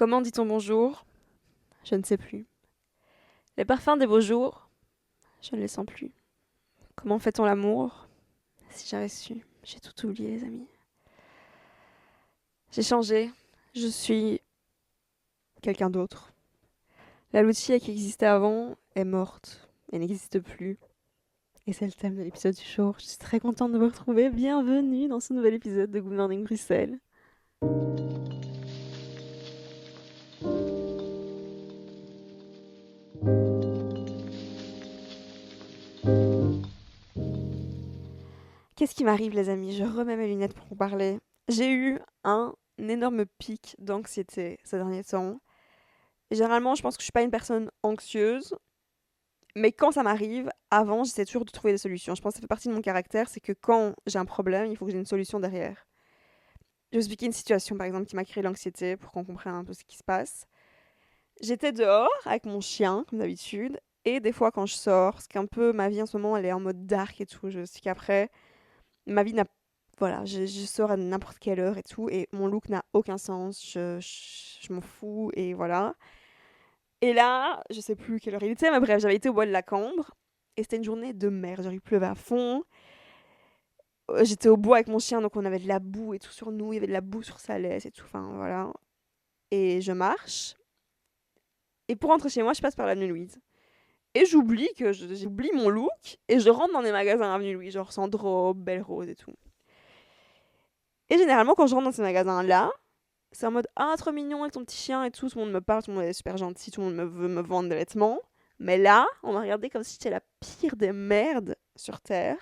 Comment dit-on bonjour? Je ne sais plus. Les parfums des beaux jours? Je ne les sens plus. Comment fait-on l'amour? Si j'avais su. J'ai tout oublié, les amis. J'ai changé. Je suis quelqu'un d'autre. La Lucia qui existait avant est morte. Elle n'existe plus. Et c'est le thème de l'épisode du jour. Je suis très contente de vous retrouver. Bienvenue dans ce nouvel épisode de Good Morning Bruxelles. Qu'est-ce qui m'arrive, les amis? Je remets mes lunettes pour vous parler. J'ai eu un énorme pic d'anxiété ces derniers temps. Et généralement, je pense que je suis pas une personne anxieuse, mais quand ça m'arrive, avant, j'essaie toujours de trouver des solutions. Je pense que ça fait partie de mon caractère, c'est que quand j'ai un problème, il faut que j'ai une solution derrière. Je vais vous expliquer une situation, par exemple, qui m'a créé l'anxiété pour qu'on comprenne un peu ce qui se passe. J'étais dehors avec mon chien, comme d'habitude, et des fois quand je sors, parce qu'un peu ma vie en ce moment, elle est en mode dark et tout, je sais qu'après, ma vie n'a... Voilà, je sors à n'importe quelle heure et tout, et mon look n'a aucun sens, je m'en fous, et voilà. Et là, je sais plus quelle heure il était, mais bref, j'avais été au bois de la Cambre, et c'était une journée de merde, genre il pleuvait à fond. J'étais au bois avec mon chien, donc on avait de la boue et tout sur nous, il y avait de la boue sur sa laisse et tout, enfin voilà. Et je marche, et pour rentrer chez moi, je passe par l'avenue Louise. Et j'oublie mon look, et je rentre dans des magasins avenue Louise, genre Sandro, Belle Rose et tout. Et généralement, quand je rentre dans ces magasins-là, c'est en mode ah, trop mignon avec ton petit chien et tout, tout le monde me parle, tout le monde est super gentil, tout le monde veut me vendre des vêtements. Mais là, on m'a regardé comme si j'étais la pire des merdes sur Terre.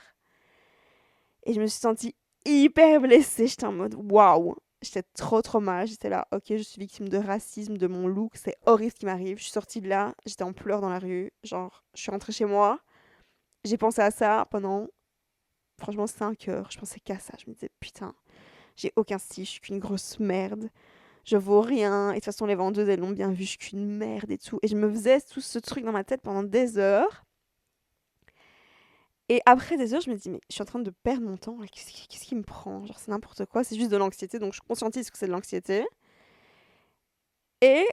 Et je me suis sentie hyper blessée. J'étais en mode waouh. J'étais trop mal. J'étais là, ok, je suis victime de racisme, de mon look. C'est horrible ce qui m'arrive. Je suis sortie de là. J'étais en pleurs dans la rue. Genre, je suis rentrée chez moi. J'ai pensé à ça pendant, franchement, 5 heures. Je pensais qu'à ça. Je me disais, putain, j'ai aucun style. Je suis qu'une grosse merde. Je vaux rien. Et de toute façon, les vendeuses, elles l'ont bien vu. Je suis qu'une merde et tout. Et je me faisais tout ce truc dans ma tête pendant des heures. Et après des heures, je me dis, mais je suis en train de perdre mon temps. Là. Qu'est-ce qui me prend? Genre, c'est n'importe quoi. C'est juste de l'anxiété. Donc, je conscientise que c'est de l'anxiété. Et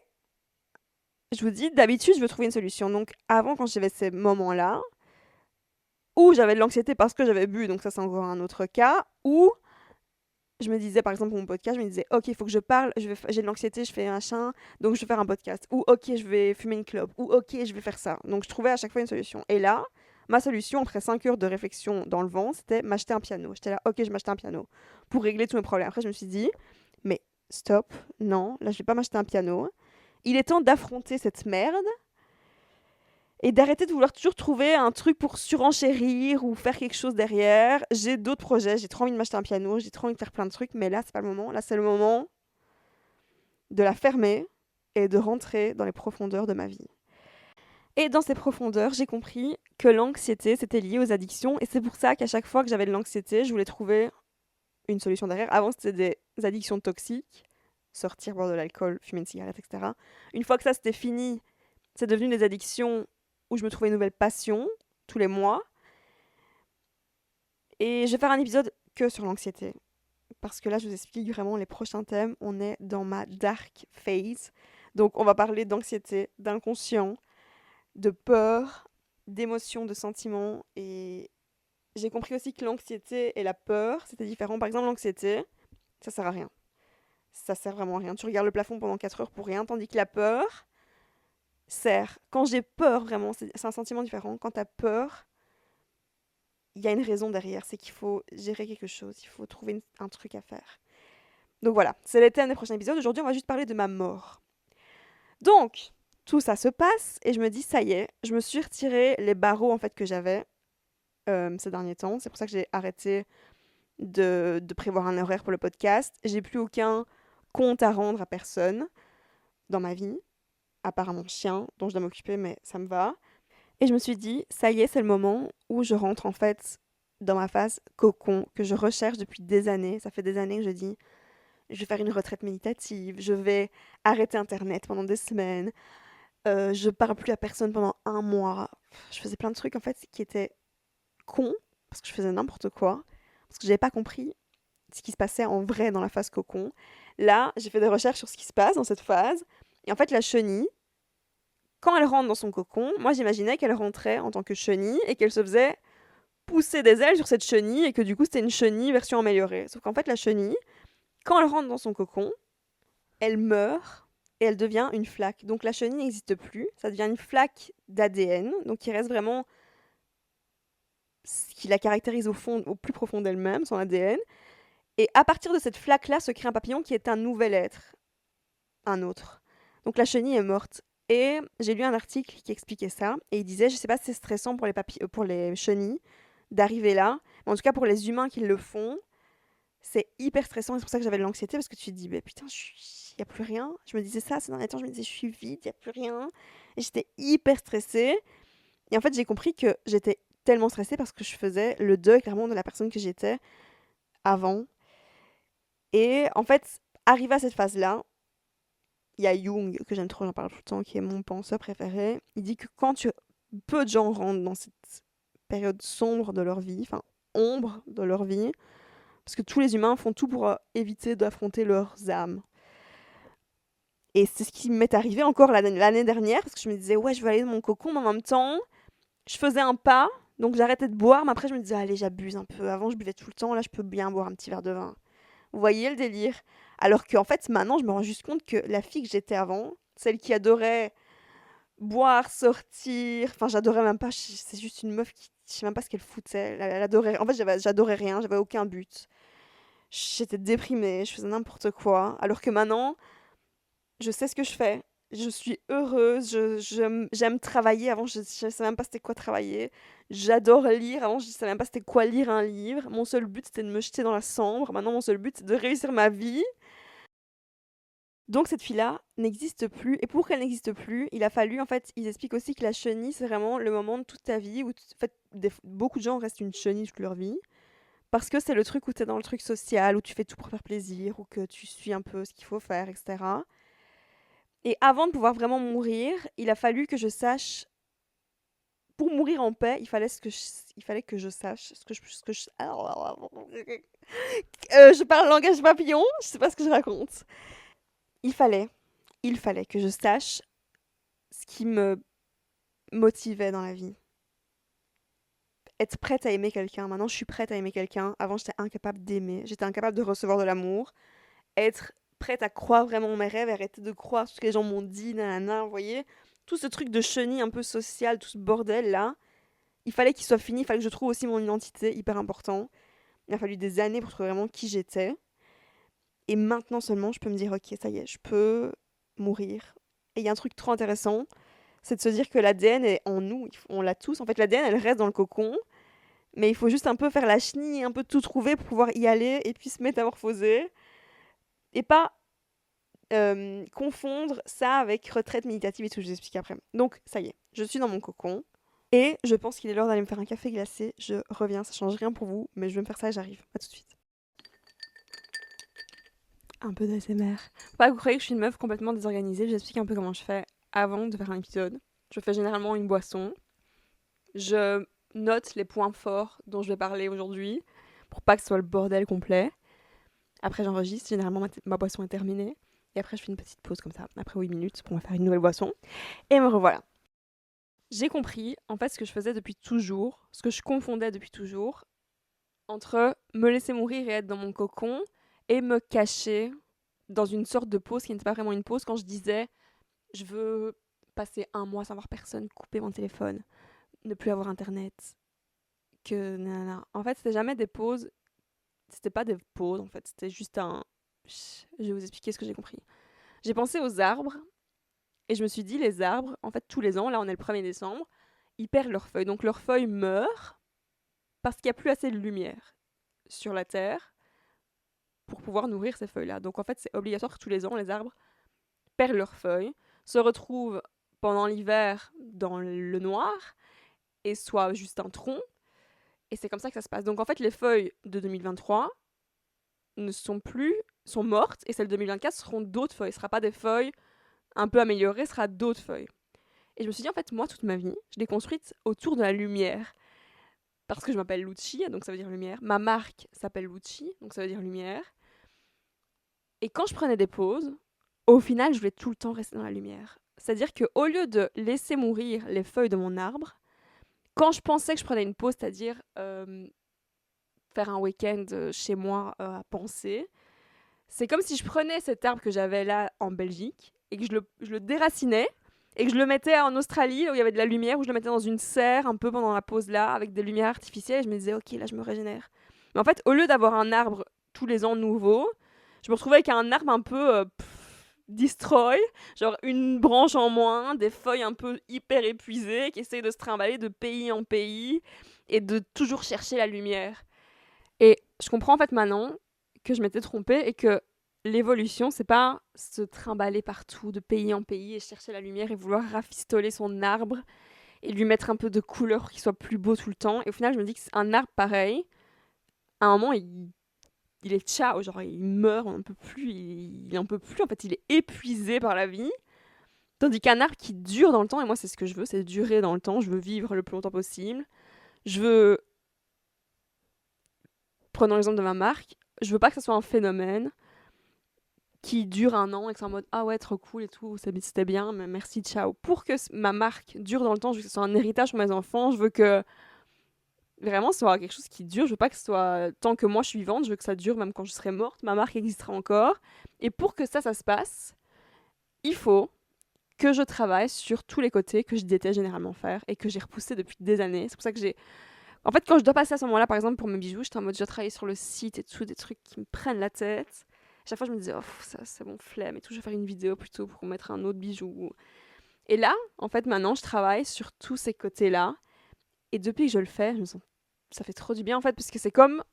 je vous dis, d'habitude, je veux trouver une solution. Donc, avant, quand j'avais ces moments-là, où j'avais de l'anxiété parce que j'avais bu, donc ça, c'est encore un autre cas, où je me disais, par exemple, pour mon podcast, je me disais, ok, il faut que je parle, j'ai de l'anxiété, je fais un machin, donc je vais faire un podcast. Ou ok, je vais fumer une clope. Ou ok, je vais faire ça. Donc, je trouvais à chaque fois une solution. Et là, ma solution, après 5 heures de réflexion dans le vent, c'était m'acheter un piano. J'étais là, ok, je m'acheter un piano pour régler tous mes problèmes. Après, je me suis dit, mais stop, non, là, je vais pas m'acheter un piano. Il est temps d'affronter cette merde et d'arrêter de vouloir toujours trouver un truc pour surenchérir ou faire quelque chose derrière. J'ai d'autres projets, j'ai trop envie de m'acheter un piano, j'ai trop envie de faire plein de trucs, mais là, c'est pas le moment. Là, c'est le moment de la fermer et de rentrer dans les profondeurs de ma vie. Et dans ces profondeurs, j'ai compris que l'anxiété, c'était lié aux addictions. Et c'est pour ça qu'à chaque fois que j'avais de l'anxiété, je voulais trouver une solution derrière. Avant, c'était des addictions toxiques. Sortir, boire de l'alcool, fumer une cigarette, etc. Une fois que ça, c'était fini, c'est devenu des addictions où je me trouvais une nouvelle passion tous les mois. Et je vais faire un épisode que sur l'anxiété. Parce que là, je vous explique vraiment les prochains thèmes. On est dans ma dark phase. Donc, on va parler d'anxiété, d'inconscient, de peur, d'émotions, de sentiments. Et j'ai compris aussi que l'anxiété et la peur, c'était différent. Par exemple, l'anxiété, ça sert à rien. Ça sert vraiment à rien. Tu regardes le plafond pendant 4 heures pour rien. Tandis que la peur sert. Quand j'ai peur, vraiment, c'est un sentiment différent. Quand t'as peur, il y a une raison derrière. C'est qu'il faut gérer quelque chose. Il faut trouver un truc à faire. Donc voilà, c'est les thèmes des prochains épisodes. Aujourd'hui, on va juste parler de ma mort. Donc, tout ça se passe et je me dis, ça y est, je me suis retiré les barreaux en fait que j'avais ces derniers temps. C'est pour ça que j'ai arrêté de prévoir un horaire pour le podcast. J'ai plus aucun compte à rendre à personne dans ma vie, à part à mon chien dont je dois m'occuper, mais ça me va. Et je me suis dit, ça y est, c'est le moment où je rentre en fait dans ma phase cocon que je recherche depuis des années. Ça fait des années que je dis, je vais faire une retraite méditative, je vais arrêter Internet pendant des semaines, je parle plus à personne pendant un mois. Je faisais plein de trucs en fait qui étaient cons, parce que je faisais n'importe quoi, parce que j'avais pas compris ce qui se passait en vrai dans la phase cocon. Là, j'ai fait des recherches sur ce qui se passe dans cette phase. Et en fait, la chenille, quand elle rentre dans son cocon, moi j'imaginais qu'elle rentrait en tant que chenille et qu'elle se faisait pousser des ailes sur cette chenille et que du coup c'était une chenille version améliorée. Sauf qu'en fait, la chenille, quand elle rentre dans son cocon, elle meurt et elle devient une flaque. Donc la chenille n'existe plus, ça devient une flaque d'ADN, donc qui reste vraiment ce qui la caractérise au plus profond d'elle-même, son ADN. Et à partir de cette flaque-là se crée un papillon qui est un nouvel être, un autre. Donc la chenille est morte. Et j'ai lu un article qui expliquait ça, et il disait, je sais pas si c'est stressant pour les chenilles d'arriver là, mais en tout cas pour les humains qui le font, c'est hyper stressant, et c'est pour ça que j'avais de l'anxiété, parce que tu te dis, bah, putain, il n'y a plus rien. Je me disais ça ces derniers temps, je me disais, je suis vide, il n'y a plus rien. Et j'étais hyper stressée. Et en fait, j'ai compris que j'étais tellement stressée parce que je faisais le deuil, clairement, de la personne que j'étais avant. Et en fait, arrivé à cette phase-là, il y a Jung, que j'aime trop, j'en parle tout le temps, qui est mon penseur préféré. Il dit que peu de gens rentrent dans cette période sombre de leur vie, enfin, ombre de leur vie, parce que tous les humains font tout pour éviter d'affronter leurs âmes. Et c'est ce qui m'est arrivé encore l'année dernière, parce que je me disais, ouais, je veux aller dans mon cocon, mais en même temps, je faisais un pas, donc j'arrêtais de boire, mais après je me disais, allez, j'abuse un peu. Avant, je buvais tout le temps, là, je peux bien boire un petit verre de vin. Vous voyez le délire? Alors qu'en fait, maintenant, je me rends juste compte que la fille que j'étais avant, celle qui adorait boire, sortir, enfin, j'adorais même pas, c'est juste une meuf qui, je sais même pas ce qu'elle foutait. Elle adorait, en fait, j'adorais rien, j'avais aucun but. J'étais déprimée, je faisais n'importe quoi. Alors que maintenant, je sais ce que je fais. Je suis heureuse, j'aime travailler. Avant, je savais même pas c'était quoi travailler. J'adore lire. Avant, je savais même pas c'était quoi lire un livre. Mon seul but, c'était de me jeter dans la Sambre. Maintenant, mon seul but, c'est de réussir ma vie. Donc, cette fille-là n'existe plus. Et pour qu'elle n'existe plus, il a fallu, en fait, ils expliquent aussi que la chenille, c'est vraiment le moment de toute ta vie où, en fait, beaucoup de gens restent une chenille toute leur vie. Parce que c'est le truc où t'es dans le truc social, où tu fais tout pour faire plaisir, ou que tu suis un peu ce qu'il faut faire, etc. Et avant de pouvoir vraiment mourir, il a fallu que je sache, pour mourir en paix, il fallait que je sache je parle langage papillon, je sais pas ce que je raconte. Il fallait, il fallait que je sache ce qui me motivait dans la vie. Être prête à aimer quelqu'un. Maintenant, je suis prête à aimer quelqu'un. Avant, j'étais incapable d'aimer. J'étais incapable de recevoir de l'amour. Être prête à croire vraiment en mes rêves, arrêter de croire tout ce que les gens m'ont dit, nanana, vous voyez. Tout ce truc de chenille un peu social, tout ce bordel-là, il fallait qu'il soit fini, il fallait que je trouve aussi mon identité, hyper important. Il a fallu des années pour trouver vraiment qui j'étais. Et maintenant seulement, je peux me dire, ok, ça y est, je peux mourir. Et il y a un truc trop intéressant, c'est de se dire que l'ADN est en nous, on l'a tous. En fait, l'ADN, elle reste dans le cocon, mais il faut juste un peu faire la chenille, un peu tout trouver pour pouvoir y aller et puis se métamorphoser. Et pas confondre ça avec retraite méditative et tout, je vous explique après. Donc, ça y est, je suis dans mon cocon. Et je pense qu'il est l'heure d'aller me faire un café glacé. Je reviens, ça change rien pour vous, mais je vais me faire ça et j'arrive. À tout de suite. Un peu d'ASMR. Faut pas que vous croyez que je suis une meuf complètement désorganisée. J'explique un peu comment je fais avant de faire un épisode. Je fais généralement une boisson. Je note les points forts dont je vais parler aujourd'hui pour pas que ce soit le bordel complet. Après, j'enregistre. Généralement, ma boisson est terminée. Et après, je fais une petite pause comme ça, après 8 minutes, pour me faire une nouvelle boisson. Et me revoilà. J'ai compris, en fait, ce que je faisais depuis toujours, ce que je confondais depuis toujours, entre me laisser mourir et être dans mon cocon, et me cacher dans une sorte de pause qui n'était pas vraiment une pause, quand je disais « je veux passer un mois sans voir personne, couper mon téléphone, ne plus avoir internet, que nanana ». En fait, c'était jamais des pauses, c'était pas des pauses, en fait, c'était juste un... Je vais vous expliquer ce que j'ai compris. J'ai pensé aux arbres, et je me suis dit, les arbres, en fait, tous les ans, là on est le 1er décembre, ils perdent leurs feuilles. Donc leurs feuilles meurent parce qu'il n'y a plus assez de lumière sur la Terre pour pouvoir nourrir ces feuilles-là. Donc en fait, c'est obligatoire que tous les ans, les arbres perdent leurs feuilles, se retrouvent pendant l'hiver dans le noir, et soient juste un tronc. Et c'est comme ça que ça se passe. Donc en fait, les feuilles de 2023 sont mortes, et celles de 2024 seront d'autres feuilles. Ce ne sera pas des feuilles un peu améliorées, ce sera d'autres feuilles. Et je me suis dit, en fait, moi, toute ma vie, je l'ai construite autour de la lumière. parce que je m'appelle Lucci, donc ça veut dire lumière. Ma marque s'appelle Lucci, donc ça veut dire lumière. Et quand je prenais des pauses, au final, je voulais tout le temps rester dans la lumière. C'est-à-dire qu'au lieu de laisser mourir les feuilles de mon arbre, quand je pensais que je prenais une pause, c'est-à-dire faire un week-end chez moi à penser, c'est comme si je prenais cet arbre que j'avais là en Belgique et que je le déracinais et que je le mettais en Australie où il y avait de la lumière, où je le mettais dans une serre un peu pendant la pause là avec des lumières artificielles et je me disais ok là je me régénère. Mais en fait au lieu d'avoir un arbre tous les ans nouveau, je me retrouvais avec un arbre un peu destroy, genre une branche en moins, des feuilles un peu hyper épuisées qui essayent de se trimballer de pays en pays et de toujours chercher la lumière. Et je comprends en fait maintenant que je m'étais trompée et que l'évolution, c'est pas se trimballer partout de pays en pays et chercher la lumière et vouloir rafistoler son arbre et lui mettre un peu de couleur pour qu'il soit plus beau tout le temps. Et au final, je me dis qu'un arbre pareil, à un moment, il est ciao, genre il meurt, on en peut plus, il en peut plus, en fait, il est épuisé par la vie. Tandis qu'un arbre qui dure dans le temps, et moi c'est ce que je veux, c'est durer dans le temps, je veux vivre le plus longtemps possible. Je veux, prenons l'exemple de ma marque, je veux pas que ce soit un phénomène qui dure un an et que c'est en mode ah ouais trop cool et tout, c'était bien, mais merci, ciao. Pour que ma marque dure dans le temps, je veux que ce soit un héritage pour mes enfants, je veux que vraiment ce soit quelque chose qui dure, je veux pas que ce soit tant que moi je suis vivante, je veux que ça dure même quand je serai morte, ma marque existera encore. Et pour que ça se passe, il faut que je travaille sur tous les côtés que je déteste généralement faire et que j'ai repoussé depuis des années. C'est pour ça que j'ai... En fait, quand je dois passer à ce moment-là, par exemple, pour mes bijoux, j'étais en mode, je dois travailler sur le site et tout, des trucs qui me prennent la tête. Chaque fois, je me disais, oh, ça, c'est bon, flemme et tout, je vais faire une vidéo plutôt pour mettre un autre bijou. Et là, en fait, maintenant, je travaille sur tous ces côtés-là. Et depuis que je le fais, je me sens... ça fait trop du bien, en fait, parce que c'est comme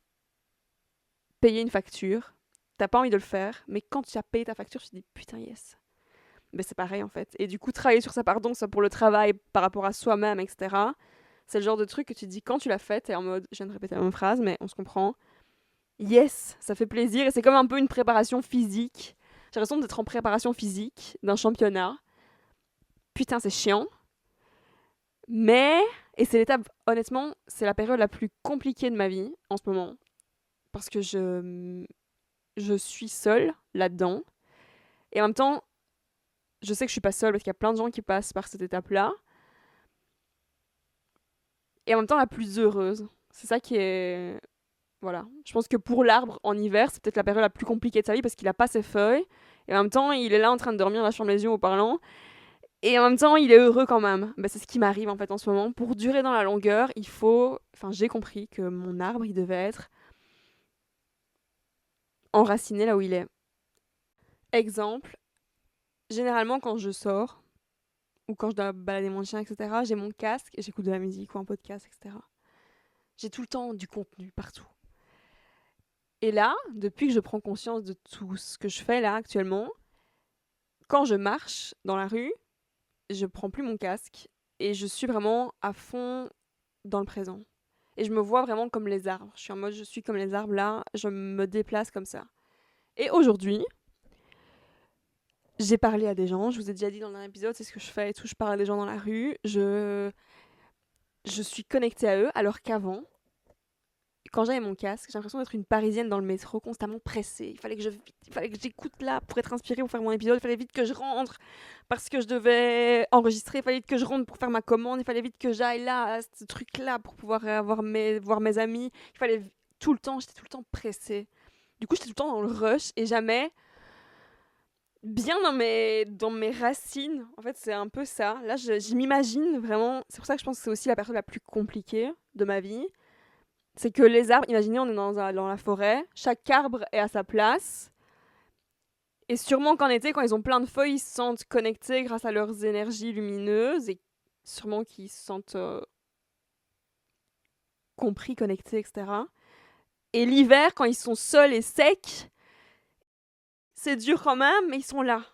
payer une facture. T'as pas envie de le faire, mais quand tu as payé ta facture, tu te dis, putain, yes. Ben, c'est pareil, en fait. Et du coup, travailler sur ça, pardon, ça pour le travail, par rapport à soi-même, etc., c'est le genre de truc que tu te dis quand tu l'as fait, t'es en mode, je viens de répéter la même phrase, mais on se comprend. Yes, ça fait plaisir et c'est comme un peu une préparation physique. J'ai l'impression d'être en préparation physique d'un championnat. Putain, c'est chiant. Mais, et c'est l'étape, honnêtement, c'est la période la plus compliquée de ma vie en ce moment. Parce que je suis seule là-dedans. Et en même temps, je sais que je suis pas seule parce qu'il y a plein de gens qui passent par cette étape-là. Et en même temps, la plus heureuse. C'est ça qui est... Voilà. Je pense que pour l'arbre, en hiver, c'est peut-être la période la plus compliquée de sa vie parce qu'il a pas ses feuilles. Et en même temps, il est là en train de dormir, là, je ferme les yeux en parlant. Et en même temps, il est heureux quand même. Bah, c'est ce qui m'arrive en fait en ce moment. Pour durer dans la longueur, il faut... Enfin, j'ai compris que mon arbre, il devait être enraciné là où il est. Exemple, généralement quand je sors, ou quand je dois balader mon chien, etc., j'ai mon casque et j'écoute de la musique ou un podcast, etc. J'ai tout le temps du contenu partout. Et là, depuis que je prends conscience de tout ce que je fais là actuellement, quand je marche dans la rue, je prends plus mon casque et je suis vraiment à fond dans le présent. Et je me vois vraiment comme les arbres. Je suis en mode, je suis comme les arbres là, je me déplace comme ça. Et aujourd'hui, j'ai parlé à des gens, je vous ai déjà dit dans un épisode, c'est ce que je fais et tout, je parle à des gens dans la rue, je suis connectée à eux, alors qu'avant, quand j'avais mon casque, j'ai l'impression d'être une Parisienne dans le métro, constamment pressée. Il fallait que j'écoute là pour être inspirée pour faire mon épisode. Il fallait vite que je rentre parce que je devais enregistrer. Il fallait vite que je rentre pour faire ma commande. Il fallait vite que j'aille là, à ce truc-là, pour pouvoir voir mes amis. Il fallait tout le temps, j'étais tout le temps pressée. Du coup, j'étais tout le temps dans le rush et jamais bien dans mes racines. En fait, c'est un peu ça. Là, je m'imagine vraiment. C'est pour ça que je pense que c'est aussi la période la plus compliquée de ma vie. C'est que les arbres, imaginez, on est dans la forêt, chaque arbre est à sa place. Et sûrement qu'en été, quand ils ont plein de feuilles, ils se sentent connectés grâce à leurs énergies lumineuses. Et sûrement qu'ils se sentent compris, connectés, etc. Et l'hiver, quand ils sont seuls et secs, c'est dur quand même, mais ils sont là.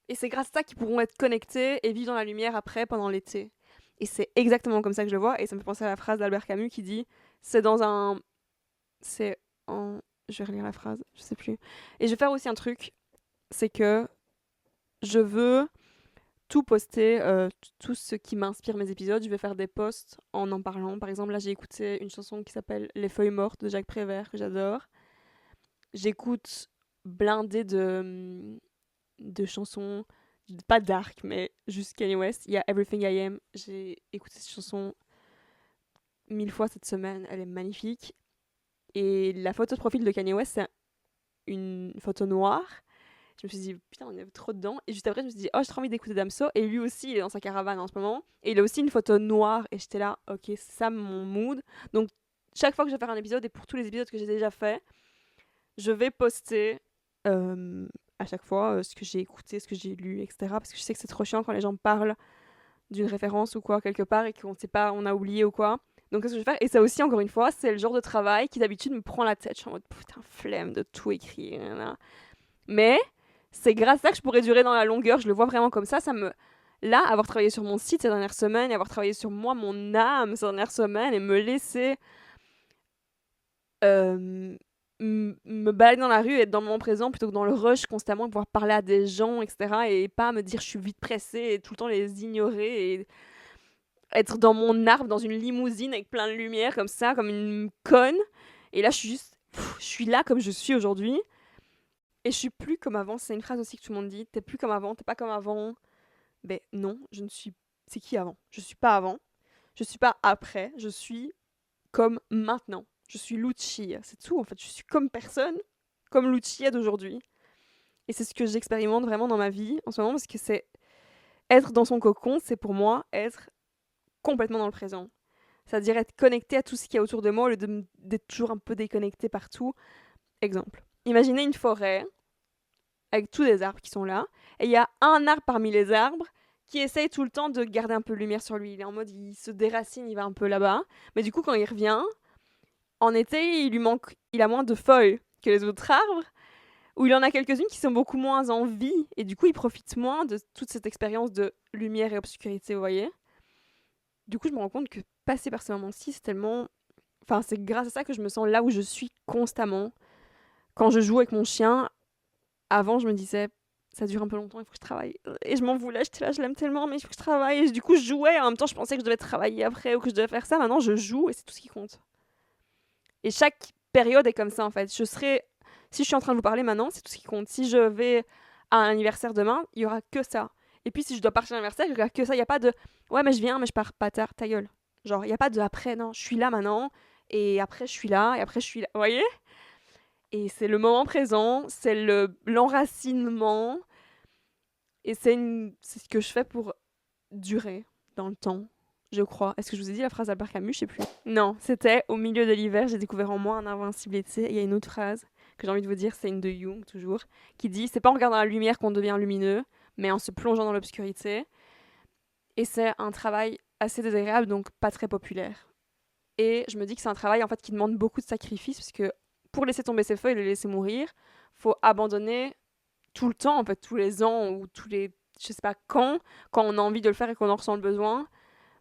Et c'est grâce à ça qu'ils pourront être connectés et vivre dans la lumière après, pendant l'été. Et c'est exactement comme ça que je le vois. Et ça me fait penser à la phrase d'Albert Camus qui dit c'est dans un. C'est en. Je vais relire la phrase, je sais plus. Et je vais faire aussi un truc, c'est que je veux tout poster, tout ce qui m'inspire mes épisodes. Je vais faire des posts en parlant. Par exemple, là, j'ai écouté une chanson qui s'appelle Les Feuilles Mortes de Jacques Prévert, que j'adore. J'écoute blindé de chansons, pas dark, mais juste Kanye West. Il y a Everything I Am. J'ai écouté cette chanson 1000 fois cette semaine. Elle est magnifique. Et la photo de profil de Kanye West, c'est une photo noire. Je me suis dit, putain, on est trop dedans. Et juste après, je me suis dit, oh, j'ai trop envie d'écouter Damso. Et lui aussi, il est dans sa caravane en ce moment. Et il a aussi une photo noire. Et j'étais là, ok, c'est ça mon mood. Donc, chaque fois que je vais faire un épisode, et pour tous les épisodes que j'ai déjà fait, je vais poster à chaque fois ce que j'ai écouté, ce que j'ai lu, etc. Parce que je sais que c'est trop chiant quand les gens parlent d'une référence ou quoi, quelque part, et qu'on sait pas, on a oublié ou quoi. Donc, qu'est-ce que je vais faire? Et ça aussi, encore une fois, c'est le genre de travail qui d'habitude me prend la tête. Je suis en mode, putain, flemme de tout écrire. Mais c'est grâce à ça que je pourrais durer dans la longueur. Je le vois vraiment comme ça. Là, avoir travaillé sur mon site ces dernières semaines, et avoir travaillé sur moi, mon âme ces dernières semaines, et me laisser me balader dans la rue, être dans le moment présent plutôt que dans le rush constamment, pouvoir parler à des gens, etc. Et pas me dire je suis vite pressée et tout le temps les ignorer et être dans mon arbre, dans une limousine avec plein de lumière comme ça, comme une conne. Et là, je suis là comme je suis aujourd'hui. Et je suis plus comme avant. C'est une phrase aussi que tout le monde dit. T'es plus comme avant, t'es pas comme avant. Ben non, je ne suis... C'est qui avant? Je suis pas avant. Je suis pas après. Je suis comme maintenant. Je suis Lucia. C'est tout, en fait. Je suis comme personne, comme Lucia d'aujourd'hui. Et c'est ce que j'expérimente vraiment dans ma vie en ce moment, parce que c'est... Être dans son cocon, c'est pour moi être complètement dans le présent. C'est-à-dire être connecté à tout ce qu'il y a autour de moi, au lieu d'être toujours un peu déconnecté partout. Exemple. Imaginez une forêt avec tous les arbres qui sont là, et il y a un arbre parmi les arbres qui essaye tout le temps de garder un peu de lumière sur lui. Il est en mode, il se déracine, il va un peu là-bas. Mais du coup, quand il revient, en été, il a moins de feuilles que les autres arbres, où il en a quelques-unes qui sont beaucoup moins en vie, et du coup, il profite moins de toute cette expérience de lumière et obscurité, vous voyez. Du coup, je me rends compte que passer par ce moment-ci, c'est tellement... Enfin, c'est grâce à ça que je me sens là où je suis constamment. Quand je joue avec mon chien, avant, je me disais, ça dure un peu longtemps, il faut que je travaille. Et je m'en voulais, j'étais là, je l'aime tellement, mais il faut que je travaille. Et du coup, je jouais, en même temps, je pensais que je devais travailler après ou que je devais faire ça. Maintenant, je joue et c'est tout ce qui compte. Et chaque période est comme ça, en fait. Si je suis en train de vous parler maintenant, c'est tout ce qui compte. Si je vais à un anniversaire demain, il y aura que ça. Et puis, si je dois partir à l'anniversaire, il y aura que ça. Il n'y a pas de, ouais, mais je viens, mais je pars pas tard, ta gueule. Genre, il n'y a pas de après, non, je suis là maintenant, et après, je suis là, et après, je suis là. Vous voyez? Et c'est le moment présent, c'est l'enracinement, et c'est ce que je fais pour durer dans le temps, je crois. Est-ce que je vous ai dit la phrase d'Albert Camus? Je sais plus. Non, c'était au milieu de l'hiver, j'ai découvert en moi un invincibilité. Il y a une autre phrase que j'ai envie de vous dire, c'est une de Jung, toujours, qui dit c'est pas en regardant la lumière qu'on devient lumineux, mais en se plongeant dans l'obscurité. Et c'est un travail assez désagréable, donc pas très populaire. Et je me dis que c'est un travail en fait qui demande beaucoup de sacrifices, parce que pour laisser tomber ses feuilles et les laisser mourir, faut abandonner tout le temps, en fait, tous les ans ou tous les, je sais pas quand on a envie de le faire et qu'on en ressent le besoin,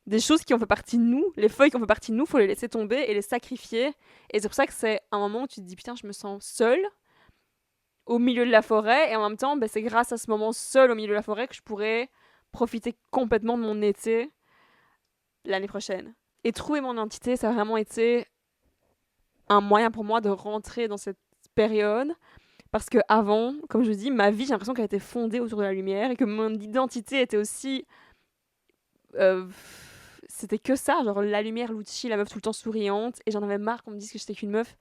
des choses qui ont fait partie de nous, les feuilles qui ont fait partie de nous, faut les laisser tomber et les sacrifier. Et c'est pour ça que c'est un moment où tu te dis, putain, je me sens seule au milieu de la forêt, et en même temps, ben, c'est grâce à ce moment seul au milieu de la forêt que je pourrais profiter complètement de mon été l'année prochaine. Et trouver mon identité, ça a vraiment été un moyen pour moi de rentrer dans cette période. Parce que avant, comme je vous dis, ma vie, j'ai l'impression qu'elle était fondée autour de la lumière et que mon identité était aussi... euh, c'était que ça, genre la lumière, l'outil, la meuf tout le temps souriante. Et j'en avais marre qu'on me dise que j'étais qu'une meuf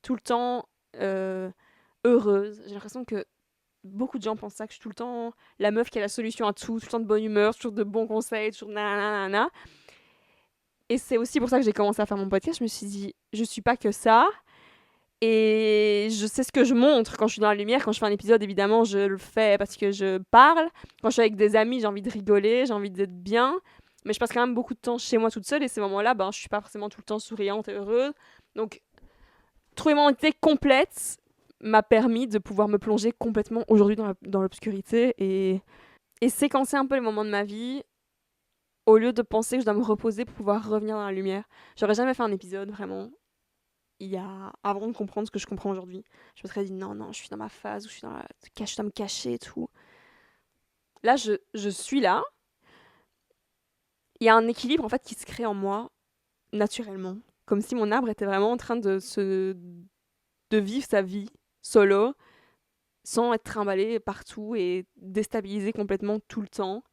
tout le temps heureuse. J'ai l'impression que beaucoup de gens pensent ça, que je suis tout le temps la meuf qui a la solution à tout le temps de bonne humeur, toujours de bons conseils, toujours nanana. Et c'est aussi pour ça que j'ai commencé à faire mon podcast. Je me suis dit, je suis pas que ça. Et je sais ce que je montre quand je suis dans la lumière. Quand je fais un épisode, évidemment, je le fais parce que je parle. Quand je suis avec des amis, j'ai envie de rigoler, j'ai envie d'être bien. Mais je passe quand même beaucoup de temps chez moi toute seule. Et ces moments-là, ben, je suis pas forcément tout le temps souriante et heureuse. Donc, trouver mon identité complète m'a permis de pouvoir me plonger complètement aujourd'hui dans l'obscurité et séquencer un peu les moments de ma vie au lieu de penser que je dois me reposer pour pouvoir revenir dans la lumière. J'aurais jamais fait un épisode, vraiment, avant de comprendre ce que je comprends aujourd'hui. Je me serais dit non, je suis dans ma phase où je suis je dois me cacher et tout. Là, je suis là. Il y a un équilibre en fait qui se crée en moi naturellement. Comme si mon arbre était vraiment en train de vivre sa vie solo, sans être trimballé partout et déstabilisé complètement tout le temps.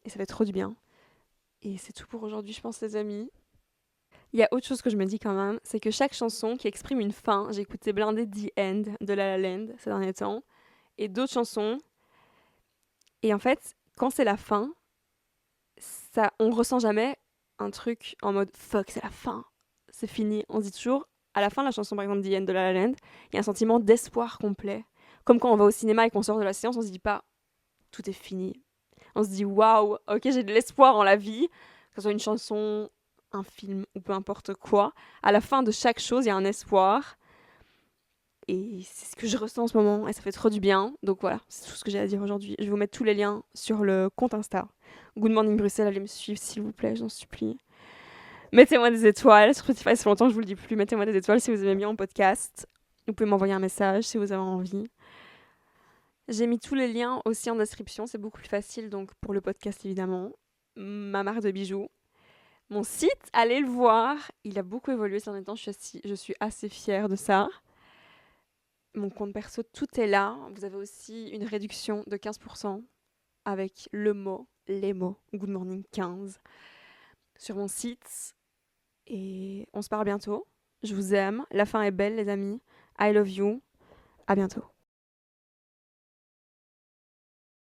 Et ça fait trop du bien. Et c'est tout pour aujourd'hui, je pense, les amis. Il y a autre chose que je me dis quand même, c'est que chaque chanson qui exprime une fin, j'ai écouté Blindé The End de La La Land ces derniers temps, et d'autres chansons. Et en fait, quand c'est la fin, ça, on ressent jamais un truc en mode fuck, c'est la fin, c'est fini. On dit toujours, à la fin de la chanson par exemple The End de La La Land, il y a un sentiment d'espoir complet. Comme quand on va au cinéma et qu'on sort de la séance, on se dit pas tout est fini. On se dit waouh, ok, j'ai de l'espoir en la vie, que ce soit une chanson, un film ou peu importe quoi. À la fin de chaque chose, il y a un espoir. Et c'est ce que je ressens en ce moment et ça fait trop du bien. Donc voilà, c'est tout ce que j'ai à dire aujourd'hui. Je vais vous mettre tous les liens sur le compte Insta. Good Morning Bruxelles, allez me suivre s'il vous plaît, j'en supplie. Mettez-moi des étoiles sur Spotify, ça fait longtemps que je vous le dis plus. Mettez-moi des étoiles si vous aimez bien mon podcast. Vous pouvez m'envoyer un message si vous avez envie. J'ai mis tous les liens aussi en description, c'est beaucoup plus facile donc pour le podcast évidemment. Ma marque de bijoux. Mon site, allez le voir. Il a beaucoup évolué ces derniers temps, je suis assez fière de ça. Mon compte perso, tout est là. Vous avez aussi une réduction de 15% avec les mots, Good Morning 15 sur mon site. Et on se parle bientôt. Je vous aime. La fin est belle, les amis. I love you. À bientôt.